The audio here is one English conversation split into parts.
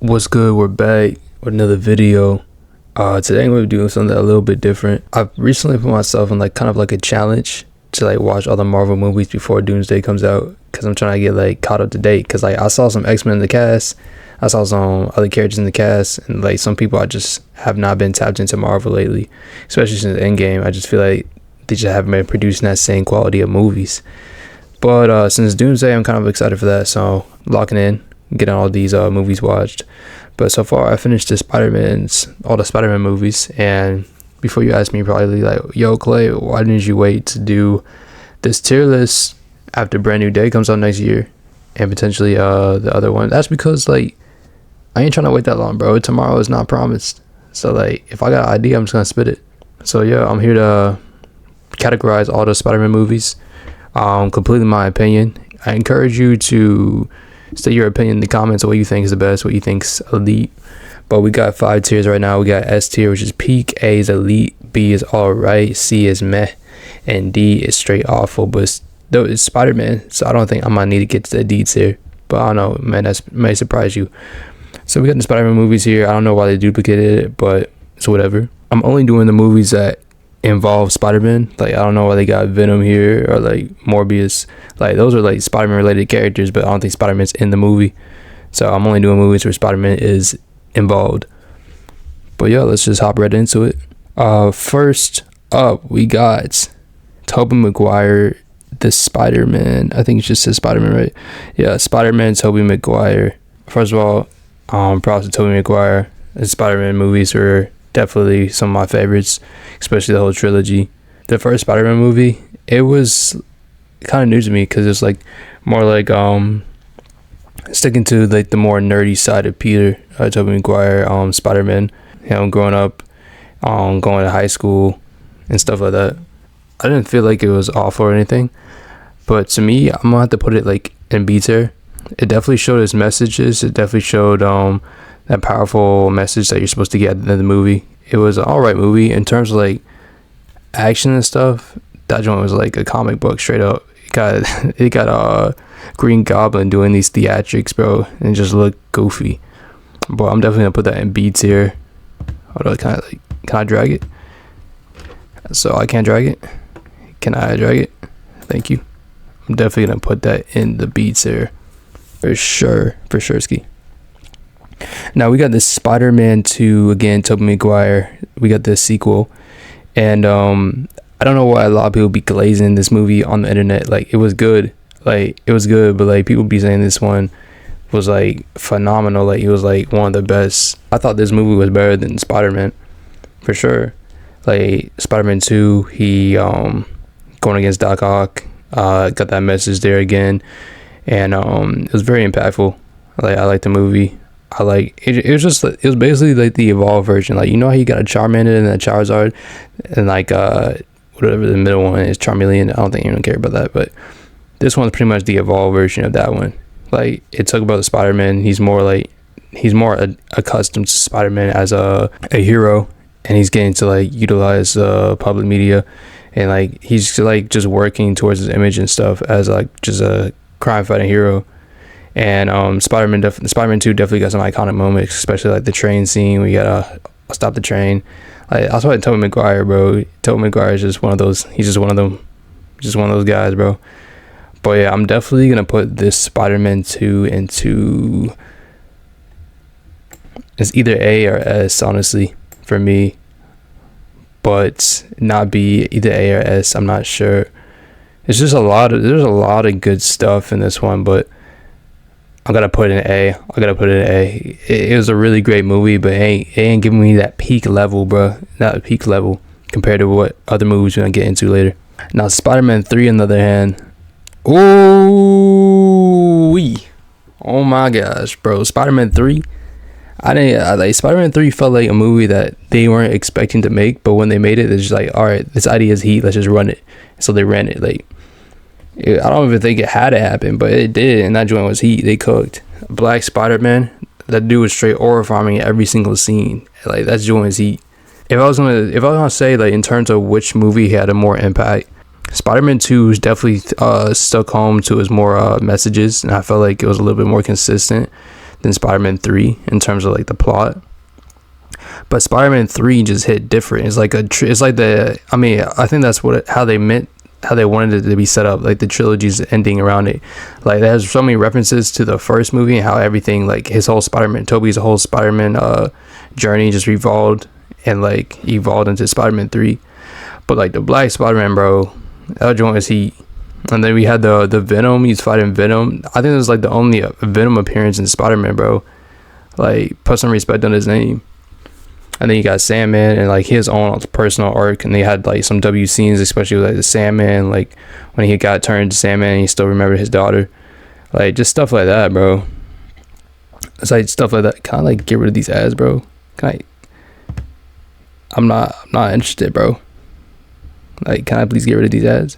What's good? We're back with another video. Today I'm going to be doing something a little bit different. I've recently put myself in like kind of like a challenge to like watch all the Marvel movies before Doomsday comes out, because I'm trying to get like caught up to date. Because like I saw some X-Men in the cast, I saw some other characters in the cast, and like some people I just have not been tapped into Marvel lately, especially since Endgame. I just feel like they just haven't been producing that same quality of movies. But since Doomsday, I'm kind of excited for that, so locking in, getting all these movies watched. But so far I finished all the Spider-Man movies. And before you ask me, you're probably like, yo Clay, why didn't you wait to do this tier list after Brand New Day comes out next year, and potentially the other one? That's because like I ain't trying to wait that long, bro. Tomorrow is not promised. So like if I got an idea, I'm just gonna spit it. So yeah, I'm here to categorize all the Spider-Man movies, completely my opinion. I encourage you to state your opinion in the comments of what you think is the best, what you think's elite. But we got 5 tiers right now. We got S tier, which is peak, A is elite, B is alright, C is meh, and D is straight awful. But it's Spider-Man, so I don't think I'm gonna need to get to the D tier. But I don't know, man, that may surprise you. So we got the Spider-Man movies here. I don't know why they duplicated it, but it's whatever. I'm only doing the movies that involve Spider-Man. Like I don't know why they got Venom here or like Morbius. Like those are like Spider-Man related characters, but I don't think Spider-Man's in the movie. So I'm only doing movies where Spider-Man is involved. But yeah, let's just hop right into it. First up, we got Tobey Maguire, the Spider-Man. I think it just says Spider-Man, right? Yeah, Spider-Man, Tobey Maguire. First of all, props to Tobey Maguire. The Spider-Man movies are definitely some of my favorites, especially the whole trilogy. The first Spider-Man movie, it was kind of new to me because it's like more like sticking to like the more nerdy side of Peter, Tobey Maguire, Spider-Man, growing up, going to high school and stuff like that. I didn't feel like it was awful or anything, but to me, I'm gonna have to put it like in B tier. It definitely showed its messages. It definitely showed that powerful message that you're supposed to get at the end of the movie. It was an alright movie in terms of like action and stuff. That joint was like a comic book straight up. It got Green Goblin doing these theatrics, bro, and just looked goofy. But I'm definitely gonna put that in B tier. Hold on, can I drag it? So I can't drag it. Can I drag it? Thank you. I'm definitely gonna put that in the B tier for sure, ski. Now we got this Spider-Man 2 again, Tobey Maguire. We got this sequel, and I don't know why a lot of people be glazing this movie on the internet. Like it was good, but like people be saying this one was like phenomenal. Like it was like one of the best. I thought this movie was better than Spider-Man, for sure. Like Spider-Man 2, he going against Doc Ock, got that message there again, and it was very impactful. Like I liked the movie. I like it. It was basically like the evolved version. Like, you know how you got a Charmander and a Charizard, and like whatever the middle one is, Charmeleon. I don't think anyone care about that, but this one's pretty much the evolved version of that one. Like it talked about the Spider-Man. He's more accustomed to Spider-Man as a hero, and he's getting to like utilize public media, and like he's like just working towards his image and stuff as like just a crime fighting hero. And Spider-Man 2 definitely got some iconic moments, especially like the train scene. We gotta stop the train. Like I saw Tobey Maguire, bro. Tobey Maguire is just one of those. He's just one of those guys, bro. But yeah, I'm definitely gonna put this Spider-Man 2 into, it's either A or S, honestly, for me. But not B, either A or S. I'm not sure. It's just there's a lot of good stuff in this one, but I gotta put it in A. It was a really great movie, but it ain't giving me that peak level, bro. Not peak level compared to what other movies we're gonna get into later. Now, Spider-Man 3, on the other hand, oh my gosh, bro. Spider-Man 3, Spider-Man 3 felt like a movie that they weren't expecting to make, but when they made it, they're just like, all right, this idea is heat, let's just run it. So they ran it. Like, I don't even think it had to happen, but it did, and that joint was heat. They cooked. Black Spider-Man, that dude was straight aura farming every single scene. Like that joint was heat. If I was gonna say like in terms of which movie had a more impact, Spider-Man 2 is definitely stuck home to his more messages, and I felt like it was a little bit more consistent than Spider-Man 3 in terms of like the plot. But Spider-Man 3 just hit different. It's like it's like I think that's how they wanted it to be set up, like the trilogy's ending around it. Like, there's so many references to the first movie and how everything, like his whole Toby's whole Spider-Man journey just evolved into Spider-Man 3. But like the Black Spider-Man, bro, that joint was heat. And then we had the Venom. He's fighting Venom. I think it was like the only Venom appearance in Spider-Man, bro. Like, put some respect on his name. And then you got Sandman and like his own personal arc, and they had like some W scenes, especially with like the Sandman, like when he got turned to Sandman and he still remembered his daughter. Like, just stuff like that, bro. It's like stuff like that. Can I like get rid of these ads, bro? I'm not interested, bro. Like, can I please get rid of these ads?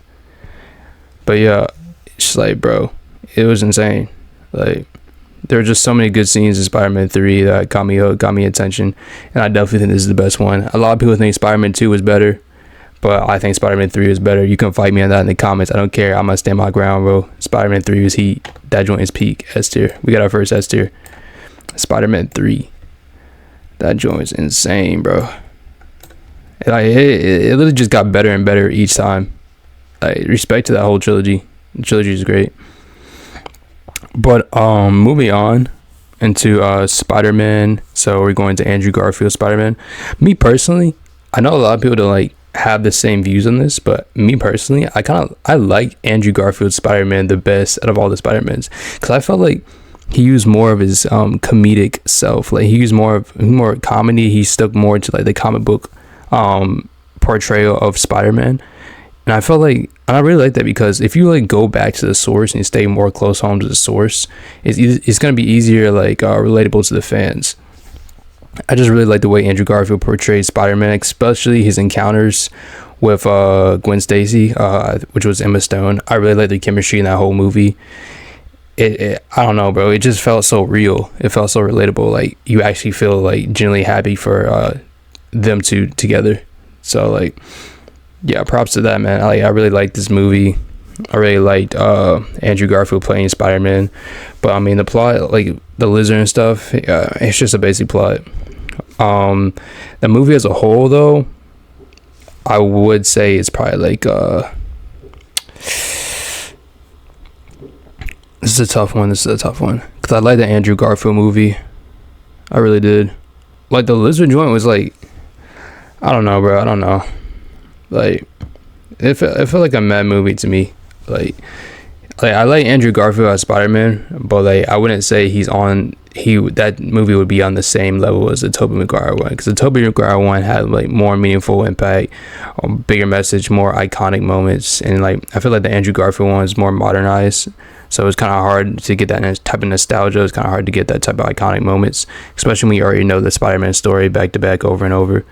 But yeah, it's just like, bro, it was insane. Like, there were just so many good scenes in Spider-Man 3 that got me hooked, got me attention, and I definitely think this is the best one. A lot of people think Spider-Man 2 was better, but I think Spider-Man 3 is better. You can fight me on that in the comments. I don't care. I'm gonna stand my ground, bro. Spider-Man 3 was heat. That joint is peak. S tier. We got our first S tier. Spider-Man 3. That joint is insane, bro. Like, it literally just got better and better each time. Like, respect to that whole trilogy. The trilogy is great. But moving on into Spider-Man. So we're going to Andrew Garfield Spider-Man. Me personally, I know a lot of people don't like have the same views on this, but me personally, I like Andrew Garfield Spider-Man the best out of all the Spider-Mans, because I felt like he used more of his comedic self. Like, he used more comedy. He stuck more to like the comic book portrayal of Spider-Man. And I felt like, and I really like that, because if you like go back to the source and you stay more close home to the source, it's gonna be easier, like relatable to the fans. I just really like the way Andrew Garfield portrayed Spider-Man, especially his encounters with Gwen Stacy, which was Emma Stone. I really like the chemistry in that whole movie. I don't know, bro. It just felt so real. It felt so relatable. Like, you actually feel like genuinely happy for them two together. So like, yeah, props to that, man. I really liked this movie. I really liked Andrew Garfield playing Spider-Man. But I mean, the plot, like the lizard and stuff, it's just a basic plot. The movie as a whole, though, I would say it's probably like this is a tough one. Because I like the Andrew Garfield movie. I really did. Like, the lizard joint was like, I don't know, bro. I don't know. Like, it felt like a mad movie to me. Like I like Andrew Garfield as Spider-Man, but like, I wouldn't say that movie would be on the same level as the Tobey Maguire one, because the Tobey Maguire one had like more meaningful impact, bigger message, more iconic moments, and like I feel like the Andrew Garfield one is more modernized, so it's kind of hard to get that type of nostalgia. It's kind of hard to get that type of iconic moments, especially when you already know the Spider-Man story back to back over and over.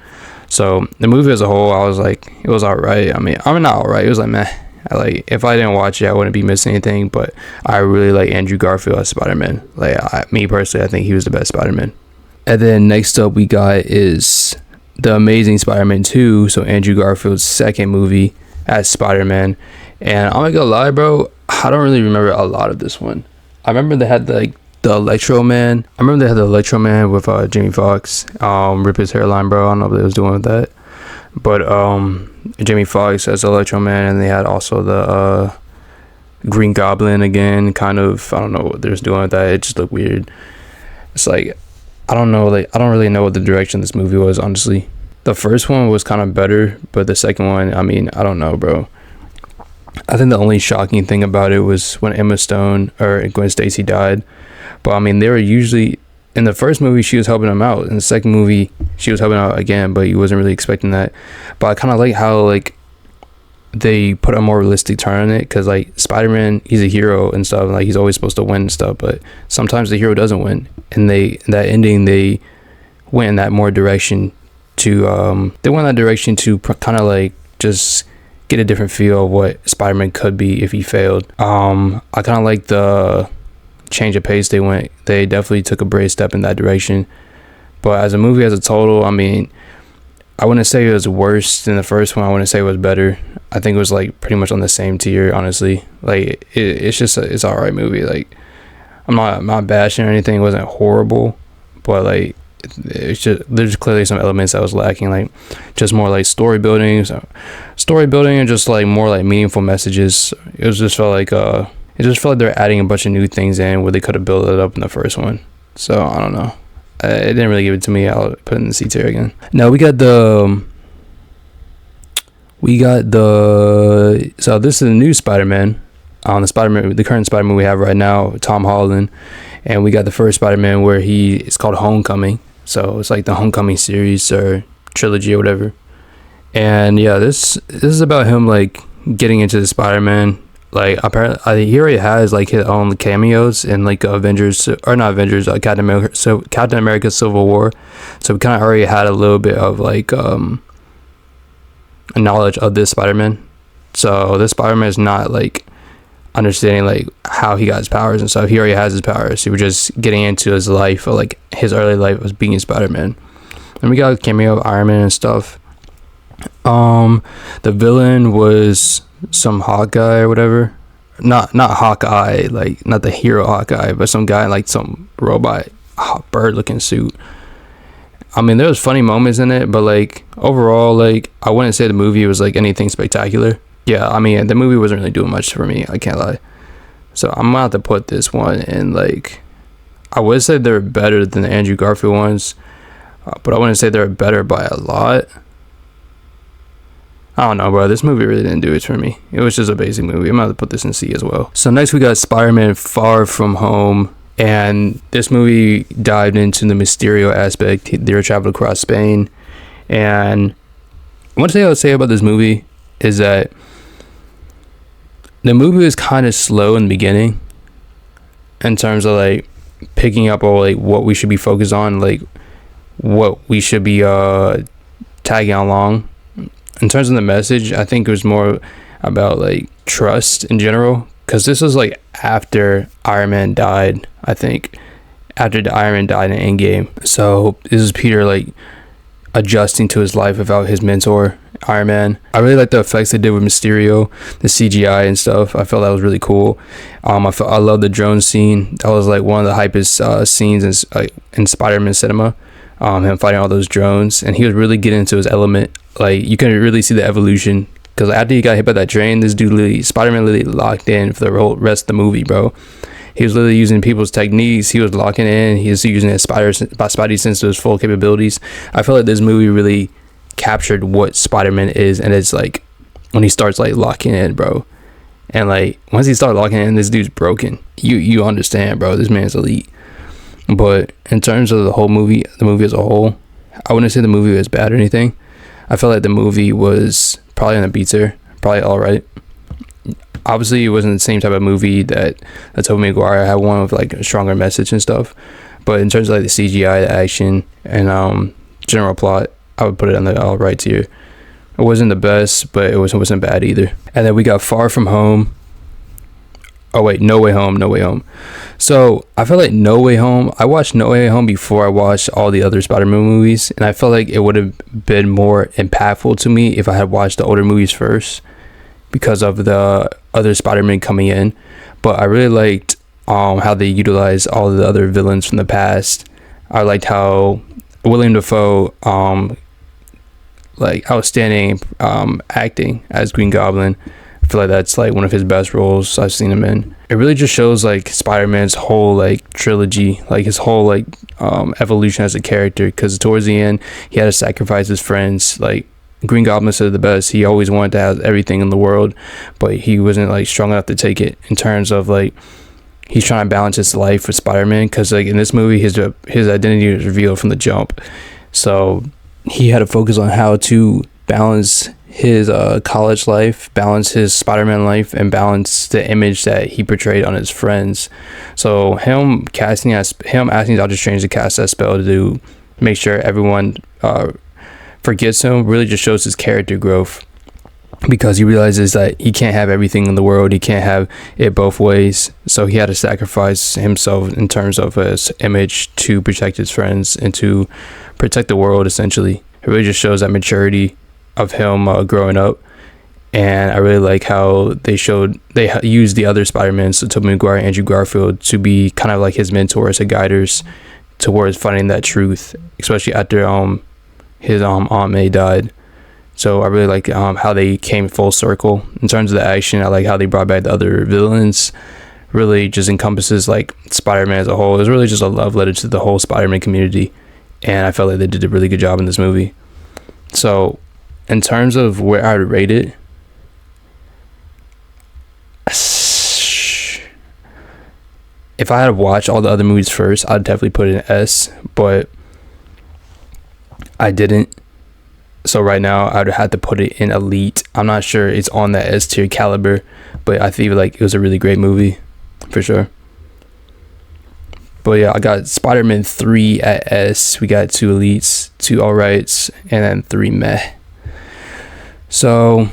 So the movie as a whole, I was like, it was alright. I mean, I'm not alright. It was like, meh. If I didn't watch it, I wouldn't be missing anything. But I really like Andrew Garfield as Spider-Man. Me personally, I think he was the best Spider-Man. And then next up, we got is The Amazing Spider-Man 2. So Andrew Garfield's second movie as Spider-Man. And I'm not gonna lie, bro, I don't really remember a lot of this one. I remember they had the Electro Man. I remember they had the Electro Man with Jamie Foxx, rip his hairline, bro. I don't know what they was doing with that, but Jamie Foxx as Electro Man, and they had also the Green Goblin again. Kind of, I don't know what they was doing with that. It just looked weird. It's like, I don't know, like I don't really know what the direction this movie was, honestly. The first one was kind of better, but the second one, I mean, I don't know, bro. I think the only shocking thing about it was when Emma Stone or Gwen Stacy died. But I mean, they were usually, in the first movie she was helping him out, in the second movie she was helping out again, but you wasn't really expecting that. But I kind of like how like they put a more realistic turn on it, because like Spider-Man, he's a hero and stuff, and like he's always supposed to win and stuff, but sometimes the hero doesn't win, and they went in that more direction to kind of like just get a different feel of what Spider-Man could be if he failed. I kind of like the change of pace they definitely took a brave step in that direction. But as a movie as a total, I mean, I wouldn't say it was worse than the first one. I wouldn't say it was better. I think it was like pretty much on the same tier, honestly. Like it's just it's an alright movie. Like I'm not bashing or anything. It wasn't horrible, but like it's just there's clearly some elements that was lacking, like just more like story building and just like more like meaningful messages. It just felt like they're adding a bunch of new things in where they could have built it up in the first one. So I don't know. It didn't really give it to me. I'll put it in the C tier again. Now we got the so this is the new Spider-Man. The current Spider-Man we have right now, Tom Holland, and we got the first Spider-Man where it's called Homecoming. So it's like the Homecoming series or trilogy or whatever. And yeah, this is about him like getting into the Spider-Man. Like apparently he already has like his own cameos in like Avengers, or not Avengers, Captain America. So Captain America Civil War. So we kind of already had a little bit of like a knowledge of this Spider-Man. So this Spider-Man is not like understanding like how he got his powers and stuff. He already has his powers. So we're just getting into his life, or like his early life was being Spider-Man. And we got a cameo of Iron Man and stuff. The villain was some Hawkeye or whatever. Not Hawkeye, like not the hero Hawkeye, but some guy in like some robot bird looking suit. I mean, there was funny moments in it, but like overall, like I wouldn't say the movie was like anything spectacular. Yeah, I mean, the movie wasn't really doing much for me, I can't lie. So I'm gonna have to put this one in, like, I would say they're better than the Andrew Garfield ones, but I wouldn't say they're better by a lot. I don't know, bro. This movie really didn't do it for me. It was just a basic movie. I'm gonna have to put this in C as well. So next we got Spider-Man Far From Home, and this movie dived into the Mysterio aspect. They traveled across Spain, and one thing I would say about this movie is that the movie was kind of slow in the beginning in terms of like picking up on like what we should be focused on, like what we should be tagging along. In terms of the message, I think it was more about like trust in general, because this was like after Iron Man died. I think after the Iron Man died in Endgame. So this is Peter like adjusting to his life without his mentor Iron Man. I really like the effects they did with Mysterio, the CGI and stuff. I felt that was really cool. I love the drone scene. That was like one of the hypest scenes in Spider-Man cinema. Him fighting all those drones, and he was really getting into his element. Like you can really see the evolution, because after he got hit by that train, this dude Spider-Man literally locked in for the whole rest of the movie, bro. He was literally using people's techniques. He was locking in. He was using his Spidey sense to his full capabilities. I feel like this movie really captured what Spider-Man is, and it's like when he starts like locking in, bro. And like once he starts locking in, this dude's broken. You understand, bro? This man's elite. But in terms of the movie as a whole, I wouldn't say the movie was bad or anything. I felt like the movie was probably on a B tier, probably all right. Obviously, it wasn't the same type of movie that Tobey Maguire had, one with like a stronger message and stuff. But in terms of like the CGI, the action, and general plot, I would put it on the all right tier. It wasn't the best, but it wasn't bad either. And then we got Far From Home. Oh wait, No Way Home. So I felt like No Way Home, I watched No Way Home before I watched all the other Spider-Man movies, and I felt like it would have been more impactful to me if I had watched the older movies first, because of the other Spider-Man coming in. But I really liked how they utilized all the other villains from the past. I liked how William Dafoe like outstanding acting as Green Goblin. I feel like that's like one of his best roles I've seen him in. It really just shows like Spider-Man's whole like trilogy, like his whole like evolution as a character, because towards the end he had to sacrifice his friends. Like Green Goblin said the best, he always wanted to have everything in the world, but he wasn't like strong enough to take it, in terms of like he's trying to balance his life with Spider-Man, because like in this movie his identity was revealed from the jump. So he had to focus on how to balance his college life, balance his Spider-Man life, and balance the image that he portrayed on his friends. So him asking Doctor Strange to cast that spell to make sure everyone forgets him really just shows his character growth, because he realizes that he can't have everything in the world, he can't have it both ways. So he had to sacrifice himself in terms of his image to protect his friends and to protect the world, essentially. It really just shows that maturity of him growing up And I really like how they used the other Spider-Man, so Tobey Maguire and Andrew Garfield, to be kind of like his mentors and guiders towards finding that truth, especially after his Aunt May died. So I really like how they came full circle in terms of the action. I like how they brought back the other villains. Really just encompasses like Spider-Man as a whole. It was really just a love letter to the whole Spider-Man community, and I felt like they did a really good job in this movie. So in terms of where I would rate it, if I had to watch all the other movies first, I'd definitely put it in S, but I didn't. So right now I'd have to put it in Elite. I'm not sure it's on that S tier caliber, but I feel like it was a really great movie for sure. But yeah, I got Spider-Man 3 at S. We got 2 Elites, 2 Alrights, and then 3 Meh. So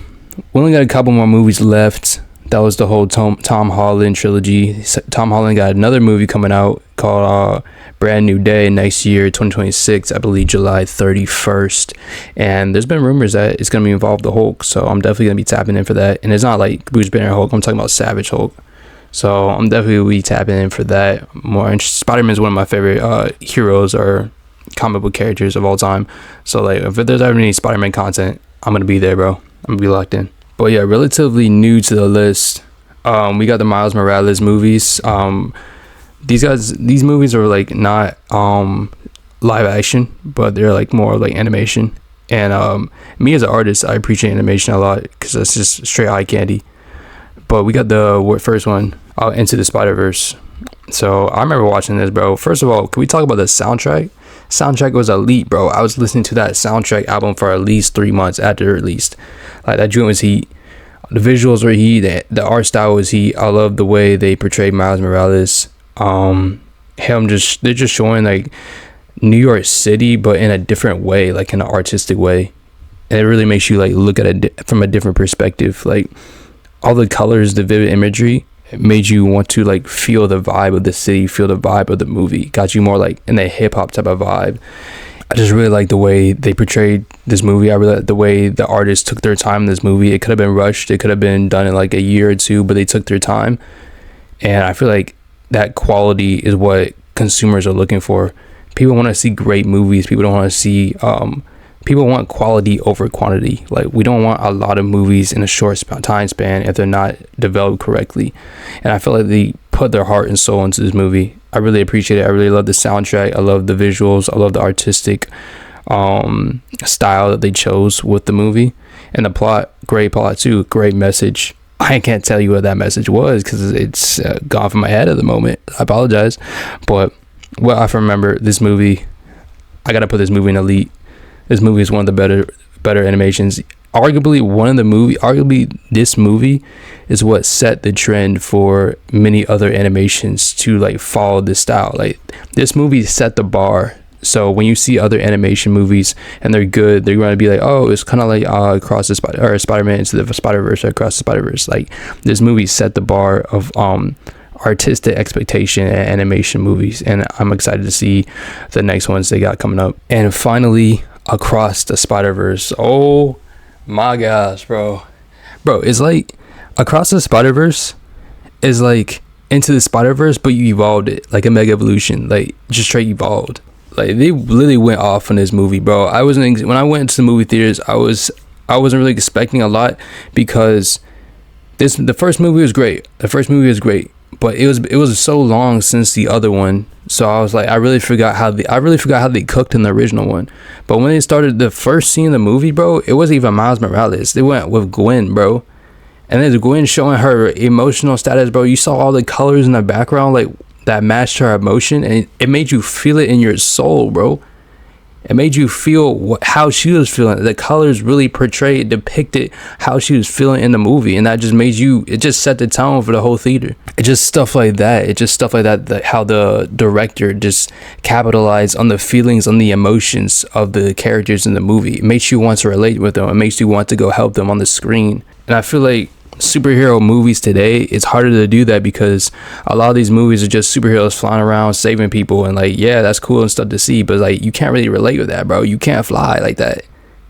we only got a couple more movies left. That was the whole Tom Holland trilogy. Tom Holland got another movie coming out called Brand New Day next year, 2026, I believe July 31st. And there's been rumors that it's going to be involved the Hulk, so I'm definitely going to be tapping in for that. And it's not like Bruce Banner Hulk, I'm talking about Savage Hulk. So I'm definitely going to be tapping in for that. More interesting. Spider-Man is one of my favorite heroes or comic book characters of all time. So like, if there's ever any Spider-Man content, I'm going to be there, bro. I'm going to be locked in. But yeah, relatively new to the list, we got the Miles Morales movies. These movies are like not live action, but they're like more like animation. And me as an artist, I appreciate animation a lot because that's just straight eye candy. But we got the first one, Into the Spider-Verse. So I remember watching this, bro. First of all, can we talk about the soundtrack? Soundtrack was elite, bro. I was listening to that soundtrack album for at least 3 months after it released. Like, that joint was heat. The visuals were heat. The art style was heat. I love the way they portrayed Miles Morales. They're just showing like New York City, but in a different way, like in an artistic way. And it really makes you like look at it from a different perspective. Like all the colors, the vivid imagery, it made you want to like feel the vibe of the city, feel the vibe of the movie. Got you more like in the hip hop type of vibe. I just really like the way they portrayed this movie. I really like the way the artists took their time in this movie. It could have been rushed. It could have been done in like a year or two, but they took their time. And I feel like that quality is what consumers are looking for. People want to see great movies. People don't want to see people want quality over quantity. Like, we don't want a lot of movies in a short time span if they're not developed correctly. And I feel like they put their heart and soul into this movie. I really appreciate it. I really love the soundtrack. I love the visuals. I love the artistic style that they chose with the movie. And the plot, great plot too. Great message. I can't tell you what that message was because it's gone from my head at the moment. I apologize. But what I remember, this movie, I got to put this movie in Elite. This movie is one of the better animations. Arguably this movie is what set the trend for many other animations to like follow this style. Like, this movie set the bar. So when you see other animation movies and they're good, they're going to be like, oh, it's kind of like Across the Spider-Man Into the Spider-Verse or Across the Spider-Verse. Like, this movie set the bar of artistic expectation and animation movies, and I'm excited to see the next ones they got coming up. And finally, Across the Spider-Verse. Oh my gosh, bro, it's like Across the Spider-Verse is like Into the Spider-Verse, but you evolved it like a mega evolution, like just straight evolved. Like, they literally went off on this movie, bro. When I went to the movie theaters, I wasn't really expecting a lot because the first movie was great. But it was so long since the other one, so I was like, I really forgot how they cooked in the original one. But when they started the first scene of the movie, bro, it wasn't even Miles Morales. They went with Gwen, bro, and then Gwen showing her emotional status, bro. You saw all the colors in the background, like, that matched her emotion, and it made you feel it in your soul, bro. It made you feel how she was feeling. The colors really depicted how she was feeling in the movie, and that just it just set the tone for the whole theater. It's just stuff like that. How the director just capitalized on the feelings, on the emotions of the characters in the movie. It makes you want to relate with them. It makes you want to go help them on the screen. And I feel like superhero movies today, it's harder to do that because a lot of these movies are just superheroes flying around saving people, and like, yeah, that's cool and stuff to see, but like, you can't really relate with that, bro. You can't fly like that.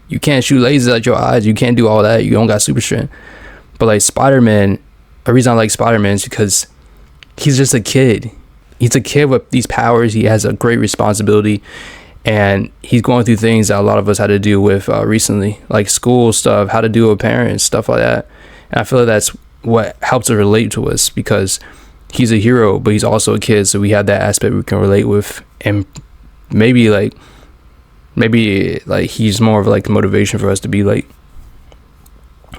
You can't shoot lasers at your eyes. You can't do all that. You don't got super strength. But like Spider-Man, the reason I like Spider-Man is because he's just a kid. He's a kid with these powers. He has a great responsibility, and he's going through things that a lot of us had to deal with recently, like school stuff, how to deal with parents, stuff like that. And I feel like that's what helps to relate to us, because he's a hero, but he's also a kid, so we have that aspect we can relate with. And maybe he's more of like motivation for us to be like.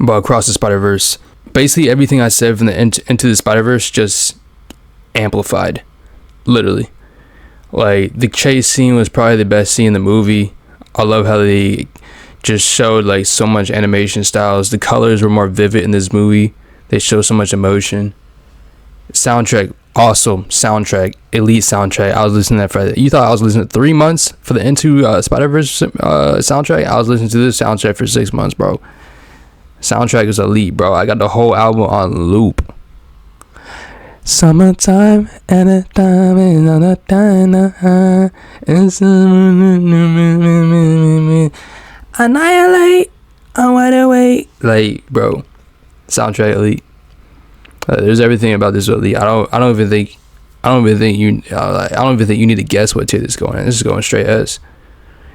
But Across the Spider-Verse, basically everything I said from the Into the Spider-Verse just amplified, literally. Like, the chase scene was probably the best scene in the movie. I love how they just showed like so much animation styles. The colors were more vivid in this movie. They show so much emotion. Soundtrack, awesome soundtrack, elite soundtrack. I was listening to that for, you thought I was listening to 3 months for the Into Spider-Verse soundtrack? I was listening to this soundtrack for 6 months, bro. Soundtrack is elite, bro. I got the whole album on loop. Summertime and a time and on a time annihilate, I'm wide awake. Like, bro, soundtrack elite. There's everything about this elite. I don't even think you need to guess what tier this is going in. This is going straight S.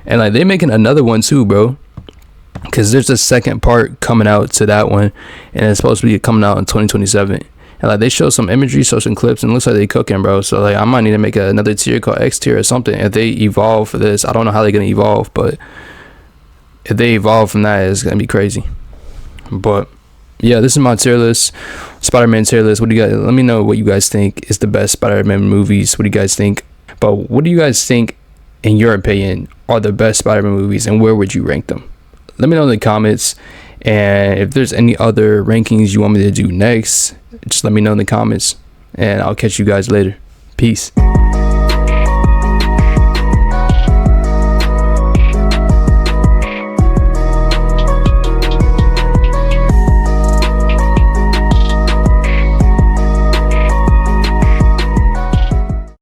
And like, they're making another one too, bro, because there's a second part coming out to that one, and it's supposed to be coming out in 2027. And like, they show some imagery, show some clips, and it looks like they cooking, bro. So like, I might need to make another tier called X tier or something if they evolve for this. I don't know how they're gonna evolve, but if they evolve from that, it's gonna be crazy. But yeah, this is my tier list, Spider-Man tier list. What do you guys? Let me know what you guys think is the best Spider-Man movies. What do you guys think? But what do you guys think, in your opinion, are the best Spider-Man movies, and where would you rank them? Let me know in the comments. And if there's any other rankings you want me to do next, just let me know in the comments, and I'll catch you guys later. Peace.